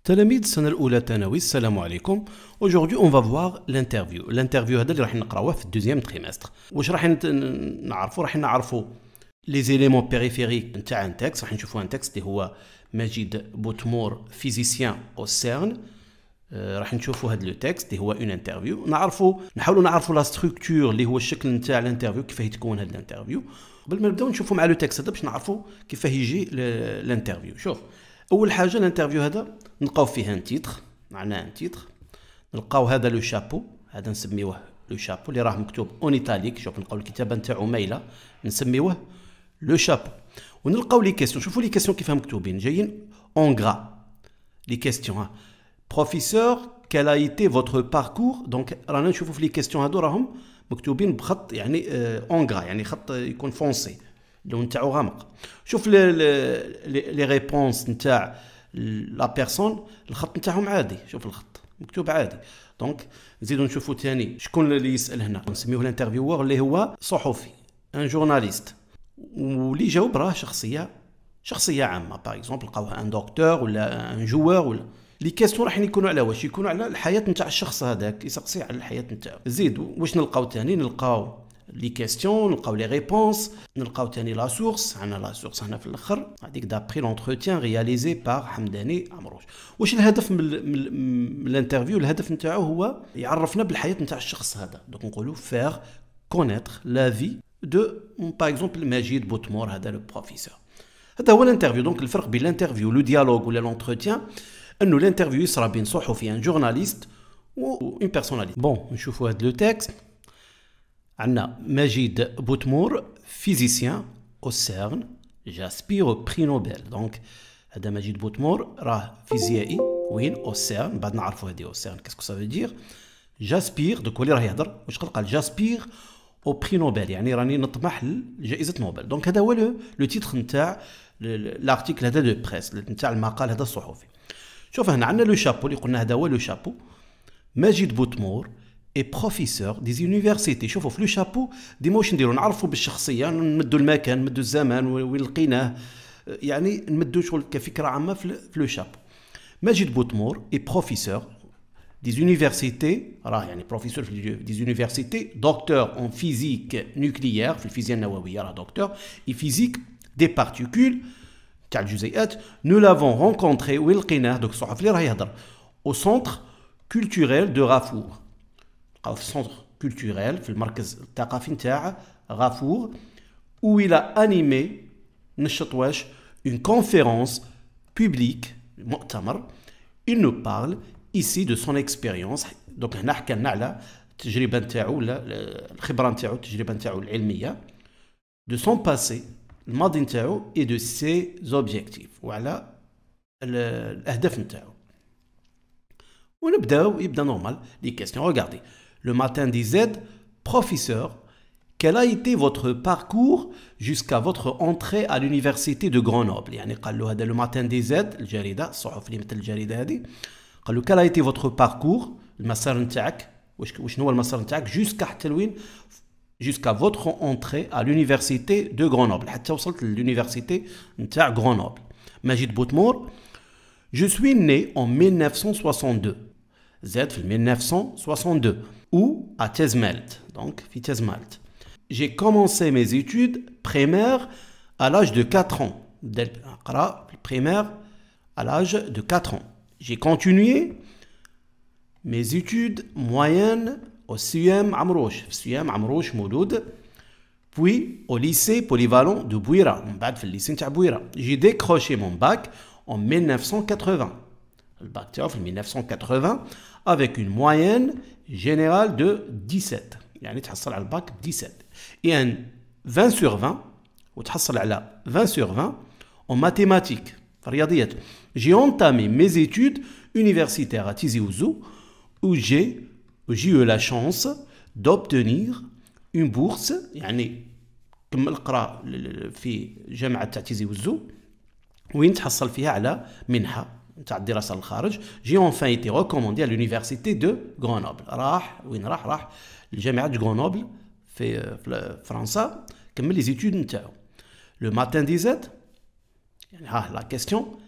تلاميذ السنة الأولى ثانوي السلام عليكم. Aujourd'hui on va voir l'interview. L'interview هذا اللي راح نقراوه في الدوزيام تريمستر. واش راح نعرفوا les éléments périphériques نتاع ان تكست. راح نشوفوا ان تكست اللي هو مجيد بوتمور فيزيسيان او سيرن. راح نشوفوا هذا لو تكست اللي هو اون انترفيو. نحاولوا نعرفوا لا ستركتور اللي هو الشكل نتاع الانترفيو، كيفاه يتكون هذا الانترفيو. قبل ما نبداو نشوفوا مع لو تكست هذا باش نعرفوا كيفاه يجي الانترفيو. شوف، اول حاجه الانترفيو هذا نلقاو فيه ان تيتر، معناه ان تيتر. نلقاو هذا لو شابو، هذا نسميوه لو شابو اللي راه مكتوب اون ايطاليك. شوف نلقاو الكتابه نتاعو مايله، نسميوه لو شابو. ونلقاو لي كيسيون. شوفوا لي كيسيون كيفاه مكتوبين، جايين اون غرا لي كيسيون. بروفيسور quel a été votre parcours. دونك رانا نشوفوا في لي كيسيون هادو راهم مكتوبين بخط يعني اون غرا، يعني خط يكون فونسي، اللون نتاعو غامق. شوف لي ريبونس نتاع لا بيرسون، الخط نتاعهم عادي. شوف الخط مكتوب عادي. دونك نزيدو نشوفوا ثاني شكون اللي يسال هنا، نسميوه الانترفيور اللي هو صحفي، ان جورناليست. واللي جاوب راه شخصيه عامه، باغ اكزومبل لقاوه ان دكتور ولا ان جوار ولا. لي كيسيون راح يكونوا على واش؟ يكونوا على الحياه نتاع الشخص هذاك، يسقسي على الحياه نتاعو. زيد واش نلقاو ثاني؟ نلقاو لي كيسيون، نلقاو لي ريبونس، نلقاو ثاني لا سورس. عندنا لا سورس هنا في الاخر، هذيك دابري لونتروتيان رياليزي بار حمداني عمروش. واش الهدف من الانترفيو؟ الهدف نتاعو هو يعرفنا بالحياه نتاع الشخص هذا. دونك نقولوا فير كونيتر لا في دو باغ اكزومبل مجيد بوتمور، هذا لو بروفيسور. هذا هو الانترفيو. دونك الفرق بين الانترفيو لو ديالوج ولا لونتروتيان انه الانترفيو يصرى بين صحفي ان جورناليست و اون بيرسوناليتي. بون نشوفوا هذا لو تكست. عندنا مجيد بوتمور فيزيسيان او سيرن جاسبير بري نوبل. دونك هذا مجيد بوتمور راه فيزيائي وين او سيرن. بعد نعرفوا هذه او سيرن كاسكو سافو دير. جاسبير دوك هو اللي راه يهضر. واش قال؟ جاسبير او بري نوبل، يعني راني نطمح لجائزه نوبل. دونك هذا هو لو تيتر نتاع الارتيكل هذا دو بريس نتاع المقال هذا الصحفي. شوف هنا عندنا لو شابو اللي قلنا هذا هو لو شابو. مجيد بوتمور اي بروفيسور دي زونيفرسيتي. شوفوا في لو شابو ديما واش نديرو؟ نعرفوا بالشخصيه، نمدوا المكان، نمدوا الزمان وين لقيناه، يعني نمدوا شغل كفكره عامه في لو شابو. مجيد بوتمور اي بروفيسور دي زونيفرسيتي، راه يعني بروفيسور في دي زونيفرسيتي، دكتور اون فيزيك نوكليير، في الفيزياء النوويه راه دكتور، اي فيزيك دي بارتيكول تاع الجزيئات. نو لافون رونكونتري، وين لقيناه؟ دوك الصحف اللي راه يهضر. او سونتر كولتوريل دو غافور. لقاو في السونتر كولتوريل، في المركز الثقافي نتاع غافور، où il a animé نشط واش une conférence publique، مؤتمر. il nous parle ici de son expérience. دونك هنا حكى لنا على التجربه نتاعو ولا الخبره نتاعو، التجربه نتاعو العلميه. de son passé، الماضي نتاعو، et de ses objectifs، وعلى الاهداف نتاعو. ونبداو يبدا نورمال لي كيسيون. ريغاردي le matin disait professeur quel a été votre parcours jusqu'à votre entrée à l'université de Grenoble. يعني قال له هذا le matin disait الجريده، الصحف اللي مثل الجريده هذه، قال له quel a été votre parcours، المسار نتاعك، شنو هو المسار نتاعك jusqu'à حتى لوين؟ jusqu'à votre entrée à l'université de Grenoble، حتى وصلت للuniversité نتاع Grenoble. مجيد بوتمور je suis né en 1962. زاد في 1962 ou à Tezmalt. Donc في Tezmalt. J'ai commencé mes études primaires à l'âge de 4 ans. نقرا primaire à l'âge de 4 ans. J'ai continué mes études moyennes au CEM Amrouche. في CEM Amrouche مولود. Puis au lycée polyvalent de Bouira. من بعد في الليسي نتاع بويرة. J'ai décroché mon bac en 1980. الباك تاعو في 1980 avec une moyenne générale de 17. يعني تحصل على الباك 17. Et un 20 sur 20 وتحصل على 20 sur 20 en mathématiques، في الرياضيات. J'ai entamé mes études universitaires à Tizi Ouzou où j'ai eu la chance d'obtenir une bourse. يعني كمل قرا في جامعة تاع تيزي وزو وين تحصل فيها على منحة تاع الدراسة للخارج. J'ai enfin été recommandé à l'université de Grenoble. راح لجامعة غرونوبل في فرنسا، كمل لي زيتود نتاعو. Le matin disait، يعني ها لا كيستيون،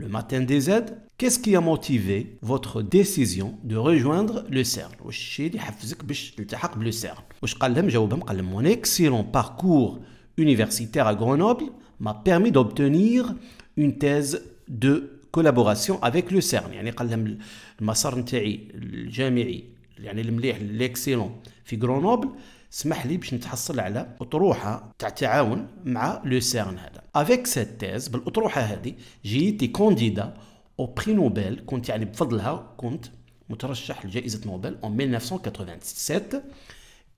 Le matin des aides, qu'est-ce qui a motivé votre décision de rejoindre le CERN? واش الشيء اللي حفزك باش تلتحق بلو CERN؟ واش قال لهم؟ جاوبهم قال لهم mon excellent parcours universitaire à Grenoble m'a permis d'obtenir une thèse de collaboration avec le CERN. يعني قال لهم المسار نتاعي الجامعي يعني المليح ليكسيلون في غرونوبل سمح لي باش نتحصل على اطروحه تاع تعاون مع لو سيرن هذا. افيك سيت تيز بالاطروحه هذه جيتي كانديدا او بري نوبل، كنت يعني بفضلها كنت مترشح لجائزه نوبل en 1987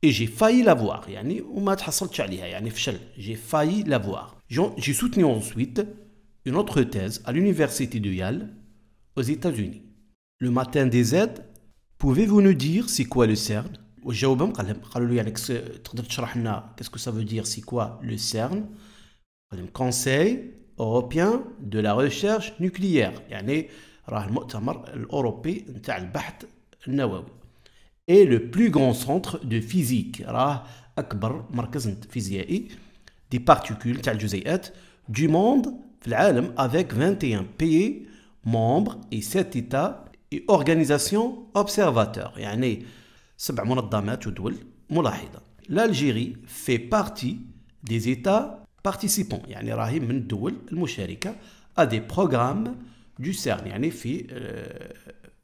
et j'ai failli l'avoir يعني وما تحصلتش عليها يعني فشل. j'ai failli l'avoir. J'ai soutenu ensuite une autre thèse à l'université de Yale aux États-Unis. Le matin des aides, pouvez-vous nous dire c'est quoi le CERN? وجاوبهم قالوا له يعني تقدر تشرح لنا qu'est-ce que ça veut dire c'est quoi le CERN؟ قال لهم Conseil européen de la recherche nucléaire، يعني راه المؤتمر الأوروبي نتاع البحث النووي. et le plus grand centre de physique، راه أكبر مركز فيزيائي des particules تاع الجزيئات du monde في العالم avec 21 pays membres et 7 États et organisations observateurs، يعني 7 منظمات ودول ملاحظة. l'Algérie fait partie des États participants، يعني راهي من الدول المشاركة à des programmes du CERN، يعني في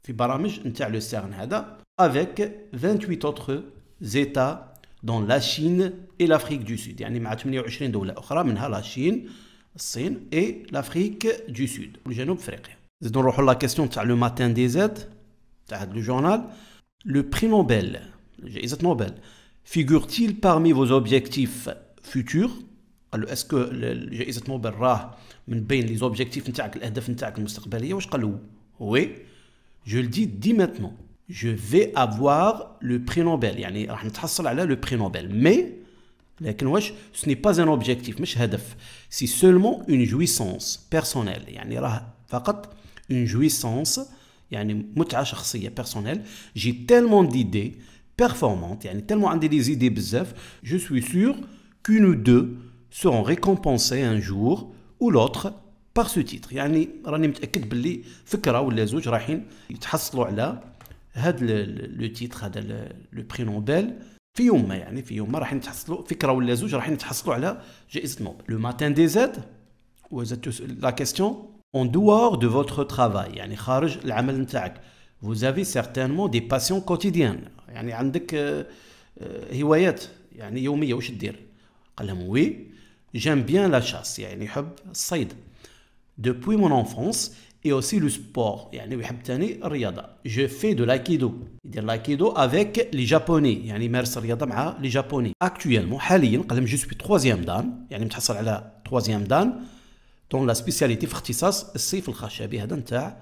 برامج نتاع لو CERN هذا avec 28 autres États dans la Chine et l'Afrique du Sud، يعني مع 28 دولة أخرى منها لا شين الصين et l'Afrique du Sud وجنوب أفريقيا. زيدو نروحو لا كيستيون تاع لو ماتان دي زيد تاع هاد لو جورنال. Le prix Nobel, جائزة نوبل, figure-t-il parmi vos objectifs futurs? est-ce que جائزة نوبل راه من بين les objectifs نتاعك الأهداف نتاعك المستقبلية؟ واش قالوا؟ Oui, je le dis dès maintenant. Je vais avoir le prix Nobel، يعني راح نتحصل على le prix Nobel. Mais لكن واش ce n'est pas un objectif، مش هدف. C'est seulement une jouissance personnelle، يعني راه فقط une jouissance يعني متعة شخصية personnelle. J'ai tellement d'idées performantes يعني tellement عندي des idées بزاف. Je suis sûr qu'une ou deux seront récompensées un jour ou l'autre par ce titre، يعني راني متأكد باللي فكرة ولا زوج رايحين يتحصلوا على هذا لو تيتر هذا لو بري نوبل في يوم ما، يعني في يوم ما رايحين يتحصلوا فكرة ولا زوج رايحين يتحصلوا على جائزة نوبل. Le matin des aides، la question en dehors de votre travail، يعني خارج العمل نتاعك. vous avez certainement des passions quotidiennes، يعني عندك هوايات يعني يومية واش دير؟ قال لهم oui j'aime bien la chasse، يعني يحب الصيد. depuis mon enfance et aussi le sport، يعني يحب تاني الرياضة. je fais de l'aïkido، يدير l'aïkido avec les japonais، يعني يمارس الرياضة مع les japonais. actuellement حاليا قال لهم je suis 3e dan، يعني متحصل على 3e dan dans la spécialité في اختصاص الصيف الخشبي هذا نتاع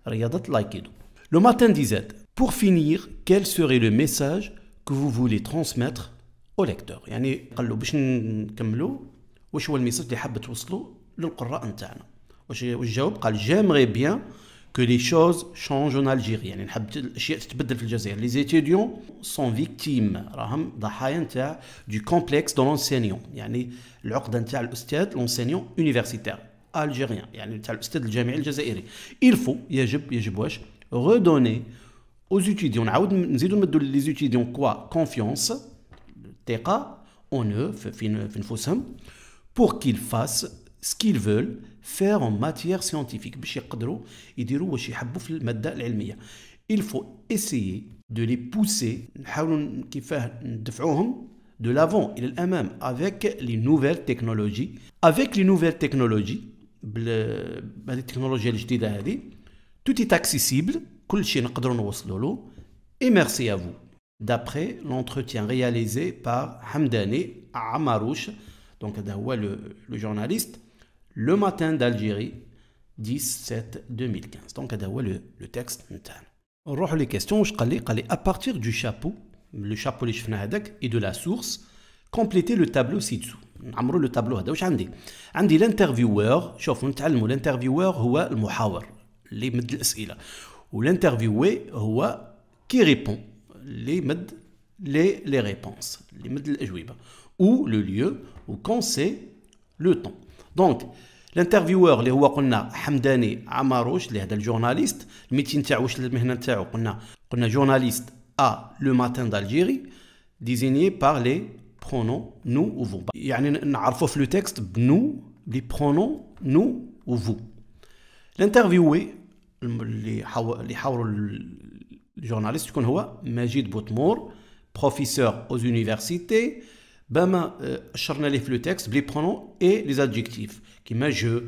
رياضة الأيكيدو. Le matin disait, pour finir, quel serait le message que vous voulez transmettre au lecteur؟ يعني قال له باش نكملوا واش هو الميساج اللي حاب توصلوا للقراء نتاعنا. واش جاوب؟ قال j'aimerais bien que les choses changent en Algérie، يعني نحب الاشياء تتبدل في الجزائر. les étudiants sont victimes، راهم ضحايا نتاع du complexe de l'enseignant، يعني العقدة نتاع الأستاذ l'enseignant universitaire algérien، يعني نتاع الأستاذ الجامعي الجزائري. il faut يجب واش redonner aux étudiants، نعاود نزيدو نمدوا les étudiants quoi confiance الثقة en eux في نفوسهم pour qu'ils fassent ce qu'ils veulent faire en matière scientifique، باش يقدروا يديروا واش يحبوا في المادة العلمية. il faut essayer de les pousser، نحاولوا كيفاه ندفعوهم de l'avant إلى الأمام avec les nouvelles technologies. avec les nouvelles technologies بهذه التكنولوجيا الجديدة هذه tout est accessible، كل شيء نقدروا نوصلوا له. et merci à vous. d'après l'entretien réalisé par Hamdani Amarouche، donc هذا هو le journaliste Le Matin d'Algérie 17-2015. donc هذا هو le texte نتاعنا. نروحوا لي كيستيون. واش قال لي à partir du chapeau، le chapeau اللي شفنا هذاك et de la source compléter le tableau ci-dessous. نعمروا لو تابلو هذا. واش عندي الانترفيوور. شوفوا نتعلموا الانترفيوور هو المحاور اللي يمد الاسئله، والانترفيوي هو كي ريبون اللي يمد لي ريبونس اللي يمد الاجوبه، ou le lieu ou quand c'est le temps. donc الانترفيور اللي هو قلنا حمداني عماروش اللي هذا الجورناليست، الميتي نتاعو واش المهنه نتاعو، قلنا جورناليست ا لو ماتين d'Algérie désigné par les pronoms nous ou vous. يعني نعرفوا في لو تكست بنو لي برونون نو و vous. الانترفيوي اللي حاوروا الجورناليست يكون هو مجيد بوتمور بروفيسور aux universités. بما اشرنا ليه في لو تكست بلي برونون اي لي زادجيكتيف كيما جو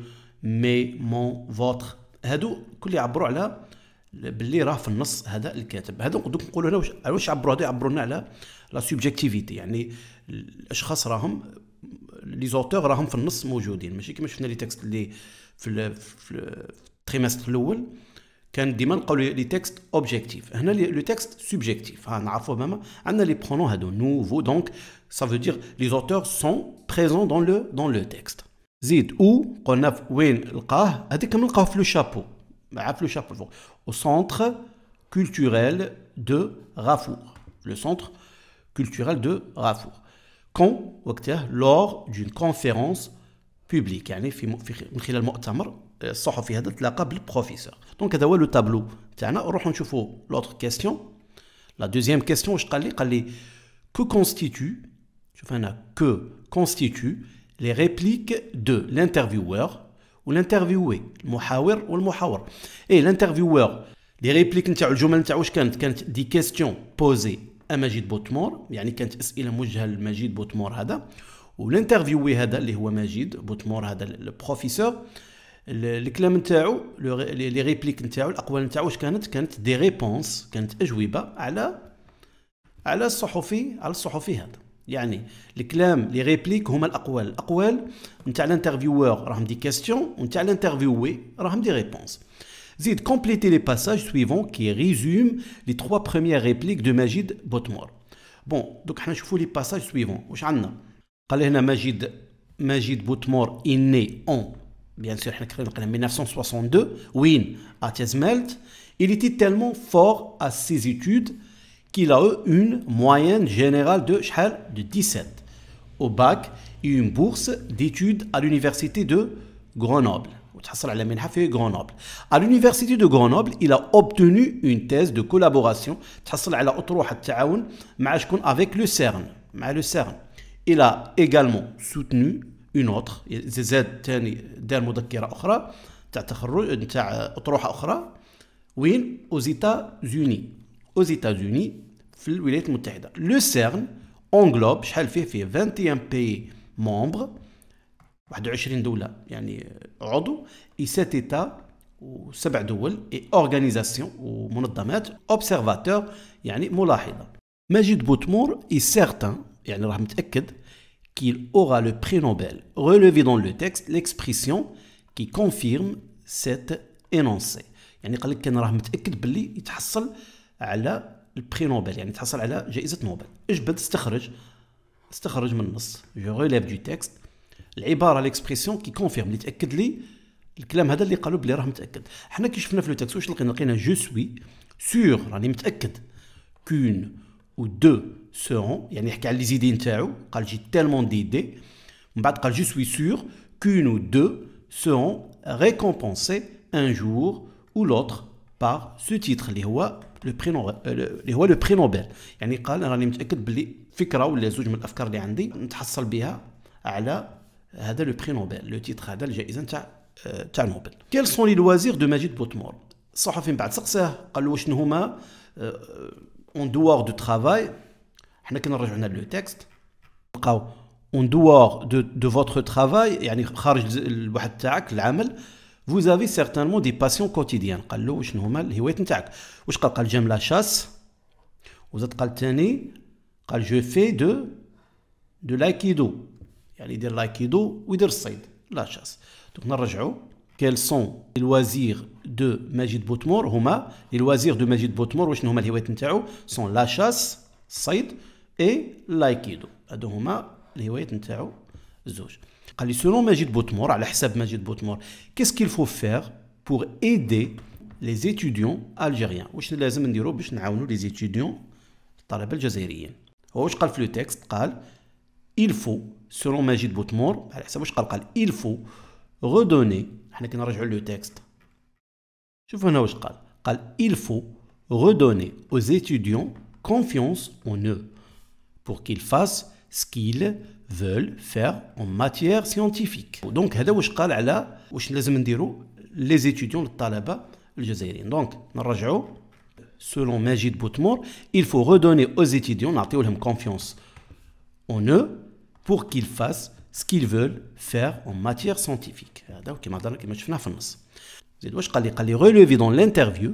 مي مون فوتر، هادو كل يعبروا على باللي راه في النص هذا الكاتب. هذا نقدروا نقولوا هنا واش عبروا هذا، يعبروا لنا على لا سوبجيكتيفيتي، يعني الاشخاص راهم لي زوتور راهم في النص موجودين، ماشي كيما شفنا لي تكست اللي في التريمستر الاول كان ديما نقولوا لي تكست اوبجيكتيف. هنا لو تكست سوبجيكتيف، ها نعرفوا ماما عندنا لي برونون هادو نو فو، دونك ça veut dire les auteurs sont présents dans le texte. زيد او قلنا في وين لقاه، هذيك نلقاوه في لو شابو، مع في لو شابو فوق au centre culturel de Rafour. Le centre culturel de Rafour. Quand وقتها lors d'une conférence publique، يعني من خلال مؤتمر الصحفي هذا تلاقى بالبروفيسور. دونك هذا هو لو تابلو تاعنا. نروحوا نشوفوا لوتر كيستيون. لا دوزيام كيستيون واش قال لي que constitue، شوف هنا que constitue les répliques de l'intervieweur ou l'interviewé، المحاور والمحاور. اي الانترفيوور لي ريبليك نتاعو الجمل نتاعو واش كانت دي كيستيون بوزي ا مجيد بوتمور، يعني كانت اسئله موجهه لمجيد بوتمور هذا، والانترفيوي هذا اللي هو مجيد بوتمور هذا البروفيسور الكلام نتاعو لي ريبليك نتاعو الاقوال نتاعو واش كانت دي ريبونس، كانت اجوبه على الصحفي هذا. يعني الكلام لي ريبليك هما الاقوال نتاع الانترفيوور راهم دي كيستيون، ونتاع الانترفيوي راهم دي ريبونس. زيد كومبليتي لي باساج سويفون كي ريزوم لي 3 بروميير ريبليك دو مجيد بوتمور. بون دوك حنا نشوفوا لي باساج سويفون واش عندنا. قال هنا مجيد بوتمور إني اون bien sûr en 1962 وين à Tezmelt. Il était tellement fort à ses études qu'il a eu une moyenne générale de 17 au bac et une bourse d'études à l'université de Grenoble. وتحصل على منحة في Grenoble. À l'université de Grenoble, il a obtenu une thèse de collaboration. تحصل على أطروحة التعاون مع شكون avec le CERN. مع le CERN. Il a également soutenu une autre زاد ثاني دار مذكرة أخرى تاع تخرج تاع أطروحة أخرى وين aux États-Unis في الولايات المتحدة. لو سيرن englobe شحال فيه 21 pays membres 21 دولة يعني عضو et 7 États و7 دول et organisations ومنظمات observateurs يعني ملاحظة. مجيد بوتمور est certain يعني راه متأكد qu'il aura le prix Nobel. Relevé dans le texte l'expression qui confirme cet énoncé. يعني قال لك كان راه متأكد باللي يتحصل على البري نوبل، يعني تحصل على جائزة نوبل. اجبد استخرج من النص جو ريليف دو تكست العبارة ليكسبريسيون كي كونفيرم اللي تأكد لي الكلام هذا اللي قالوا بلي راه متأكد. حنا كي شفنا في لو تكست واش لقينا جو سوي سور راني متأكد كون و دو سيرون، يعني يحكي على لي زيدي نتاعو قال جي تالمون ديدي، من بعد قال جو سوي سور كون و دو سيرون ريكومبونسي ان جور ou l'autre par ce titre اللي هو لو بري نوبل. يعني قال راني متاكد باللي فكره ولا زوج من الافكار اللي عندي نتحصل بها على هذا لو بري نوبل، لو تيتر هذا الجائزه تاع نوبل. كيل سون لي لوازير دو مجيد بوتمور. الصحفي من بعد سقساه قال له واش هما اون دوار دو ترافاي. حنا كي نرجعوا هنا لو تكست نلقاو اون دوار دو فوتر ترافاي يعني خارج الوحد تاعك العمل. Vous avez certainement des passions quotidiennes. قال له واش هما الهوايات نتاعك. واش قال جيم لا شاس، وزاد قال ثاني قال جو في دو لايكيدو، يعني يدير لايكيدو ويدير الصيد لا شاس. دونك نرجعوا كيل سون لي لوازير دو مجيد بوتمور. هما لي لوازير دو مجيد بوتمور واش هما الهوايات نتاعو سون لا شاس الصيد اي لايكيدو، هادو هما الهوايات نتاعو الزوج. قال لي selon Majid Botmor على حساب مجيد بوتمور qu'est-ce qu'il faut faire pour aider les étudiants algériens. واش لازم نديرو باش نعاونوا لي زيتيديون الطلبه الجزائريين. هو واش قال في لو تكست قال il faut selon Majid Botmor على حساب واش قال il faut redonner احنا كي نرجعوا لو تكست شوفوا هنا واش قال il faut redonner aux étudiants confiance en eux pour qu'ils fassent ce qu'ils veulent faire en matière scientifique. Donc هذا واش قال على واش لازم نديرو les étudiants للطلبة الجزائريين. Donc نرجعوا selon Majid Boutmour il faut redonner aux étudiants نعطيو لهم confiance en eux pour qu'ils fassent ce qu'ils veulent faire en matière scientifique. هذا كما شفنا في النص. زيد واش قال لي relever dans l'interview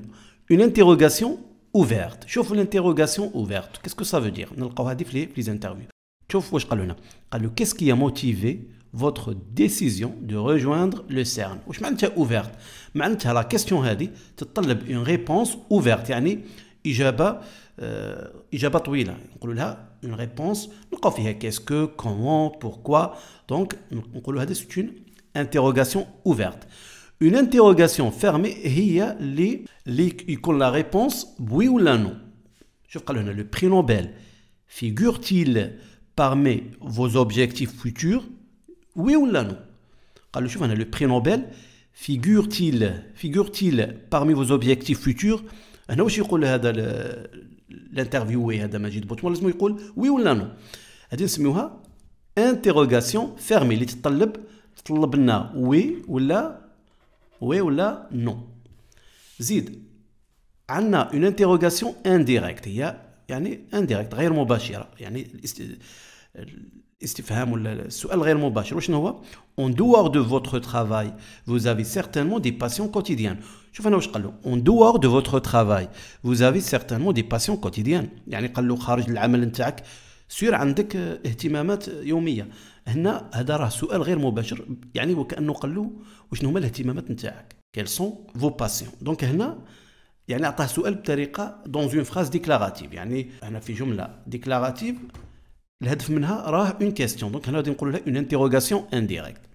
une interrogation ouverte. شوفوا l'interrogation ouverte. Qu'est-ce que ça veut dire? نلقاو هذه في les interviews. شوف واش قالوا لنا. قالوا qu'est-ce qui a motivé votre décision de rejoindre le CERN. واش معناتها ouverte؟ معناتها لا كيستيون هذه تتطلب une réponse ouverte يعني إجابة طويلة. نقولوا لها une réponse نلقاو فيها qu'est-ce que, comment, pourquoi. Donc نقولوا هذا c'est une interrogation ouverte. Une interrogation fermée هي اللي يكون la réponse oui ou la non. شوف قالوا هنا le prix Nobel figure-t-il parmi vos objectifs futurs oui ou la non. قالوا شوف هنا le prix Nobel figure-t-il parmi vos objectifs futurs. هنا واش يقول هذا الانترفيوي هذا مجيد بوتمور لازم يقول oui ou la non. هذه نسميوها interrogation fermée اللي تطلب لنا oui ولا non. زيد عندنا une interrogation indirecte هي يعني indirect غير مباشرة يعني الاستفهام ولا السؤال غير مباشر. وشنو هو؟ en dehors de votre travail vous avez certainement des passions quotidiennes. شوف انا واش قال له en dehors de votre travail vous avez certainement des passions quotidiennes يعني قال له خارج العمل نتاعك سير عندك اهتمامات يوميه. هنا هذا راه سؤال غير مباشر يعني وكانه قال له وشنو هما الاهتمامات نتاعك quelles sont vos passions. دونك هنا يعني عطاه سؤال بطريقه dans une phrase déclarative يعني هنا في جمله déclarative الهدف منها راه une question. دونك هنا غادي نقولوا لها une interrogation indirecte.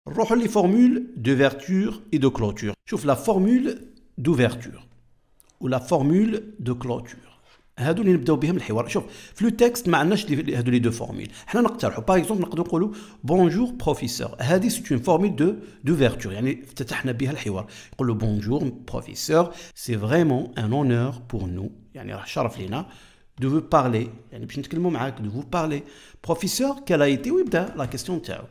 نروحوا لي formule d'ouverture et de clôture. شوف la formule d'ouverture و la formule de clôture هادو اللي نبداو بهم الحوار. شوف في لو تكست ما عندناش هادو لي دو فورمول. حنا نقترحوا باغ اكزومبل نقدروا نقولوا بونجور بروفيسور. هذه سي اون فورمول دوفيرتور يعني افتتحنا بها الحوار. يقول له بونجور بروفيسور سي فريمون ان اونور بور نو يعني راه شرف لينا de vous parler يعني باش نتكلموا معاك de vous parler. Professeur quelle a été ويبدا لا كيستيون تاعو.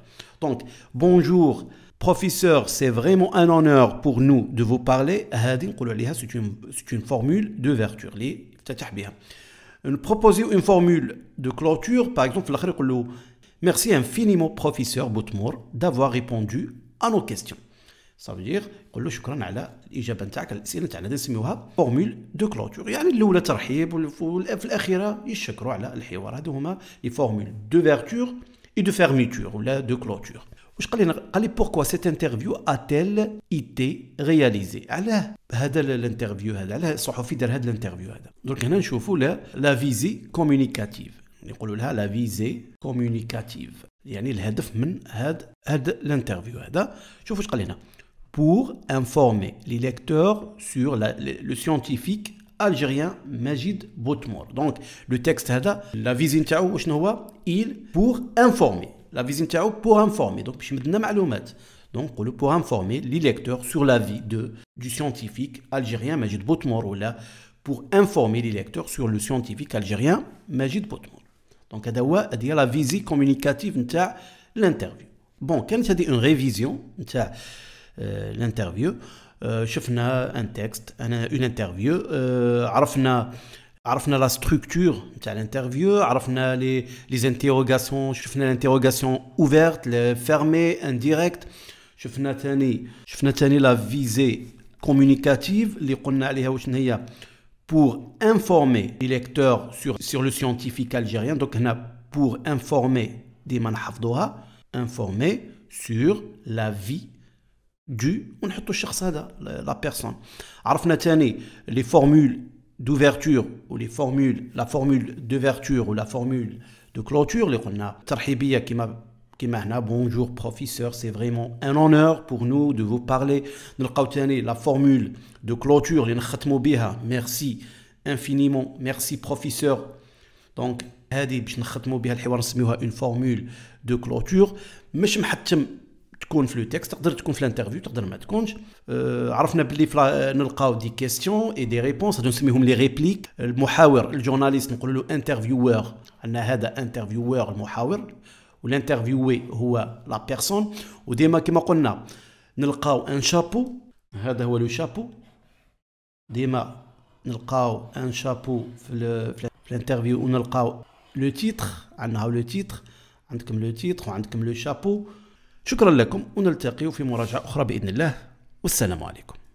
Donc bonjour professeur c'est vraiment un honneur pour nous de vous parler. هذه نقولوا عليها c'est une formule d'ouverture اللي افتتح بها. Proposer une formule de clôture par exemple في الاخر يقول له merci infiniment professeur Boutmour d'avoir répondu à nos questions. Ça veut dire يقول له شكرا على الاجابه نتاعك على الاسئله تاعنا. هذه نسميوها فورمول دو كلوتور يعني الاولى ترحيب وفي الاخيره يشكروا على الحوار. هذو هما لي فورمول دوفيرتور اي دو فيرميتور ولا دو كلوتور. واش قال لنا؟ قال لي بوركوا سيت انترفيو اتيل ايتي رياليزي. علاه هذا الانترفيو هذا علاه الصحفي دار هذا الانترفيو هذا. دونك هنا نشوفوا لا فيزي كومونيكاتيف نقولوا لها لا فيزي كومونيكاتيف يعني الهدف من هذا الانترفيو هذا. شوفوا واش قال لنا pour informer les lecteurs sur le scientifique algérien Majid Boutmour. Donc le texte هذا la visite نتاعو شنو هو؟ il pour informer. La visite نتاعو pour informer. Donc باش يمدنا معلومات. Donc نقولوا pour informer les lecteurs sur la vie du scientifique algérien Majid Boutmour ولا pour informer les lecteurs sur le scientifique algérien Majid Boutmour. Donc هذا هو هذه la visite communicative نتاع الانترفيو. بون كانت هذه une révision نتاع l'interview. شفنا un texte une interview. عرفنا la structure نتاع l'interview. عرفنا les interrogations. شفنا l'interrogation ouverte fermée indirecte. شفنا تاني la visée communicative اللي قلنا عليها وشنو هي pour informer les lecteurs sur le scientifique algérien. donc هنا pour informer ديما نحفظوها informer sur la vie ونحطوا الشخص هذا لا بيرسون. عرفنا تاني لي فورمول دوفيرتور ولي فورمول لا فورمول دوفيرتور ولا فورمول دو كلوتور اللي قلنا ترحيبيه كيما هنا بونجور بروفيسور سي فريمون ان اونور بور نو دو فو بارلي. نلقاو تاني لا فورمول دو كلوتور اللي نختموا بها ميرسي انفينيمون ميرسي بروفيسور. دونك هذه باش نختموا بها الحوار نسميوها اون فورمول دو كلوتور. مش محتم تكون في لو تكست، تقدر تكون في الانترفيو، تقدر ما تكونش. عرفنا باللي نلقاو دي كيستيون اي دي ريبونس، هادو نسميهم لي ريبليك. المحاور الجورناليست نقولوا له انترفيوور، عندنا هذا انترفيوور المحاور، والانترفيوي هو لا بيرسون. وديما كما قلنا نلقاو ان شابو، هذا هو لو شابو. ديما نلقاو ان شابو في الانترفيو، ونلقاو لو تيتر، عندنا لو تيتر، عندكم لو تيتر وعندكم لو شابو. شكرا لكم، ونلتقي في مراجعة أخرى بإذن الله، والسلام عليكم.